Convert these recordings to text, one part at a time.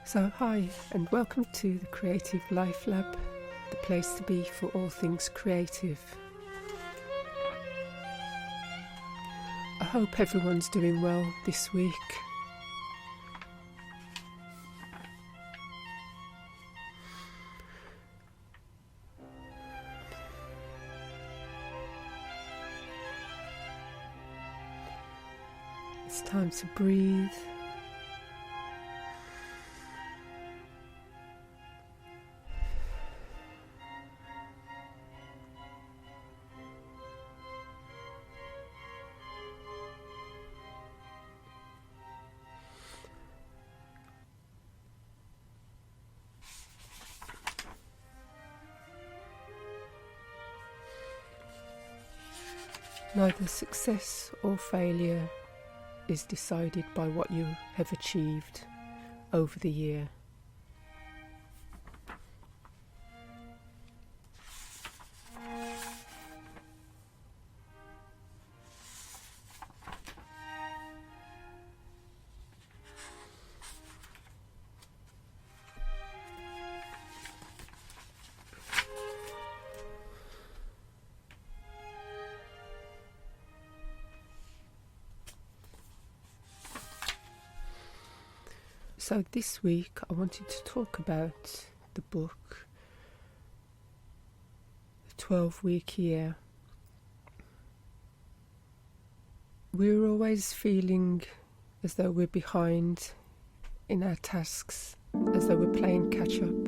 So hi and welcome to the Creative Life Lab, the place to be for all things creative. I hope everyone's doing well this week. It's time to breathe. Neither success or failure is decided by what you have achieved over the year. So this week I wanted to talk about the book, The 12-Week Year. We're always feeling as though we're behind in our tasks, as though we're playing catch up,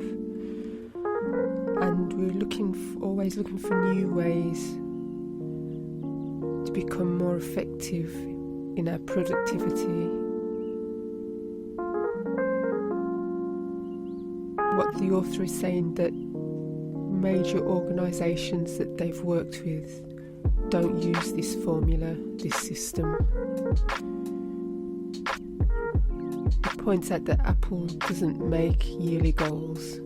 and we're always looking for new ways to become more effective in our productivity. What the author is saying, that major organisations that they've worked with don't use this formula, this system. It points out that Apple doesn't make yearly goals,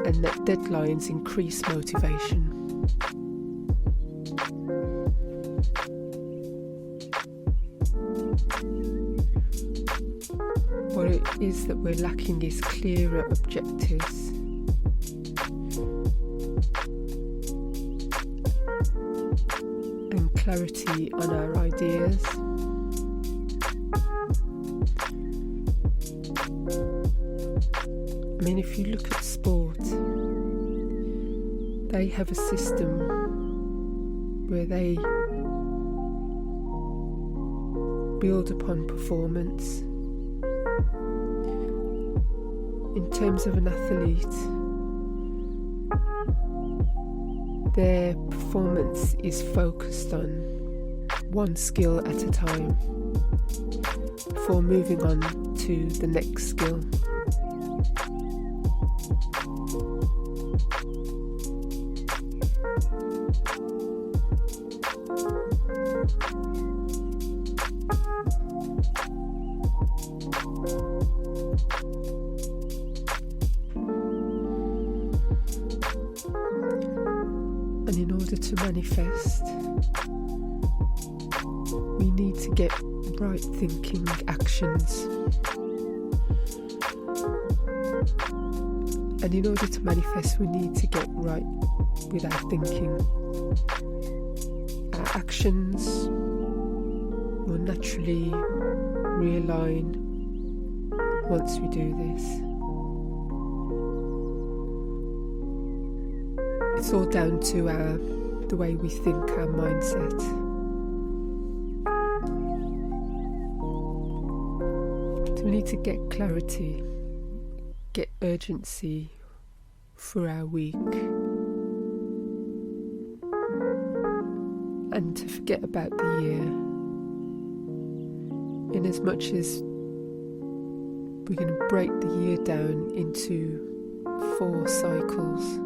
and that deadlines increase motivation. What it is that we're lacking is clearer objectives. And clarity on our ideas. I mean, if you look at sport, they have a system where they build upon performance. In terms of an athlete, their performance is focused on one skill at a time before moving on to the next skill. And in order to manifest, we need to get right thinking actions. And in order to manifest, we need to get right with our thinking. Our actions will naturally realign once we do this. It's all down to the way we think, our mindset. So we need to get clarity, get urgency for our week, and to forget about the year. In as much as we're going to break the year down into 4 cycles.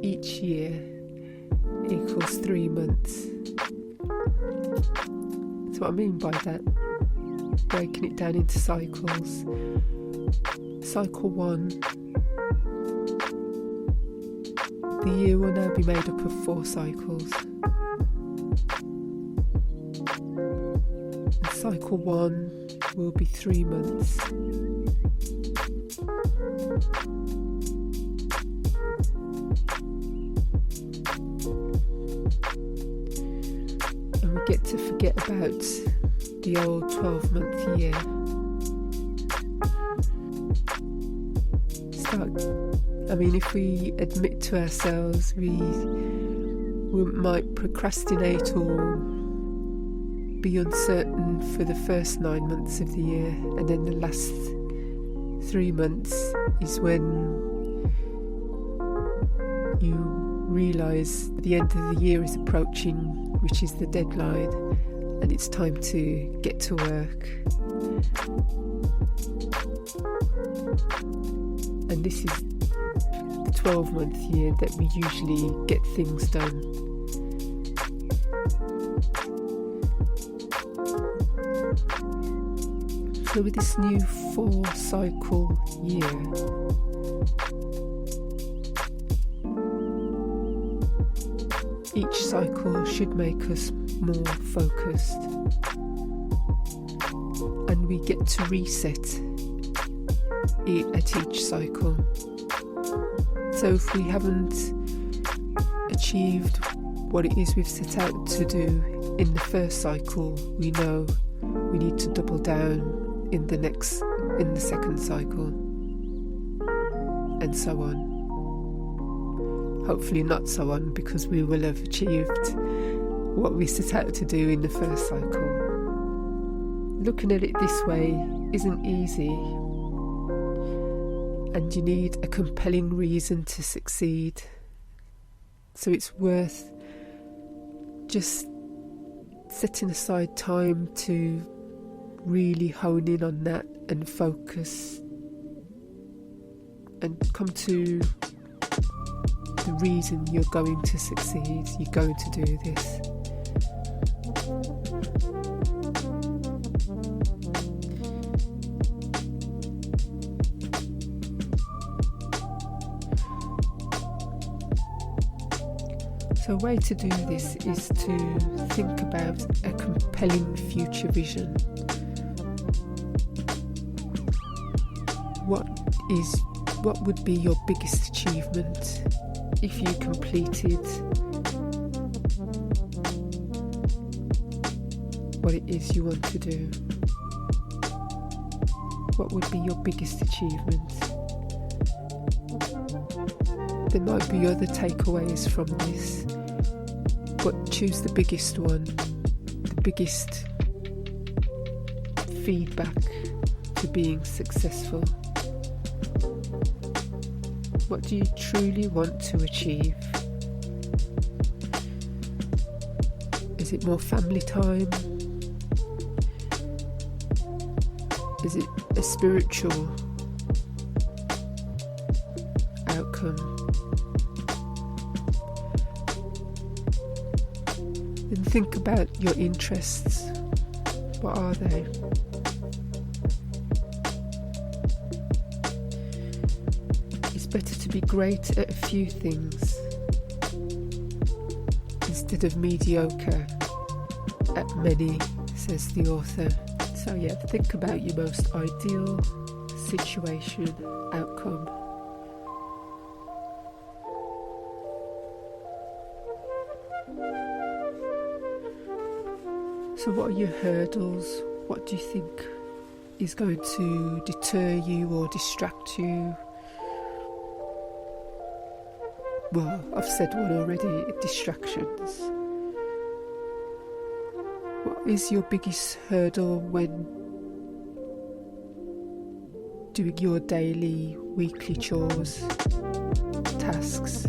Each year equals 3 months. That's what I mean by that. Breaking it down into cycles. Cycle 1 The year will now be made up of 4 cycles. And cycle 1 will be 3 months. And we get to forget about the old 12-month year. If we admit to ourselves we might procrastinate or be uncertain for the first 9 months of the year, and then the last 3 months is when you realise the end of the year is approaching, which is the deadline, and it's time to get to work. And this is the 12-month year that we usually get things done. So with this new 4-cycle year, each cycle should make us more focused, and we get to reset at each cycle. So if we haven't achieved what it is we've set out to do in the first cycle, we know we need to double down in the second cycle, and so on. Hopefully not so on, because we will have achieved what we set out to do in the first cycle. Looking at it this way isn't easy, and you need a compelling reason to succeed. So it's worth just setting aside time to really hone in on that and focus and come to the reason you're going to succeed, you're going to do this. So a way to do this is to think about a compelling future vision. What would be your biggest achievement if you completed what it is you want to do? What would be your biggest achievement? There might be other takeaways from this, but choose the biggest one, the biggest feedback to being successful. What do you truly want to achieve? Is it more family time? Is it a spiritual outcome? Then think about your interests. What are they? It's better to be great at a few things instead of mediocre at many, says the author. So think about your most ideal situation, outcome. So what are your hurdles? What do you think is going to deter you or distract you? Well, I've said one already, distractions. What is your biggest hurdle when doing your daily, weekly chores, tasks?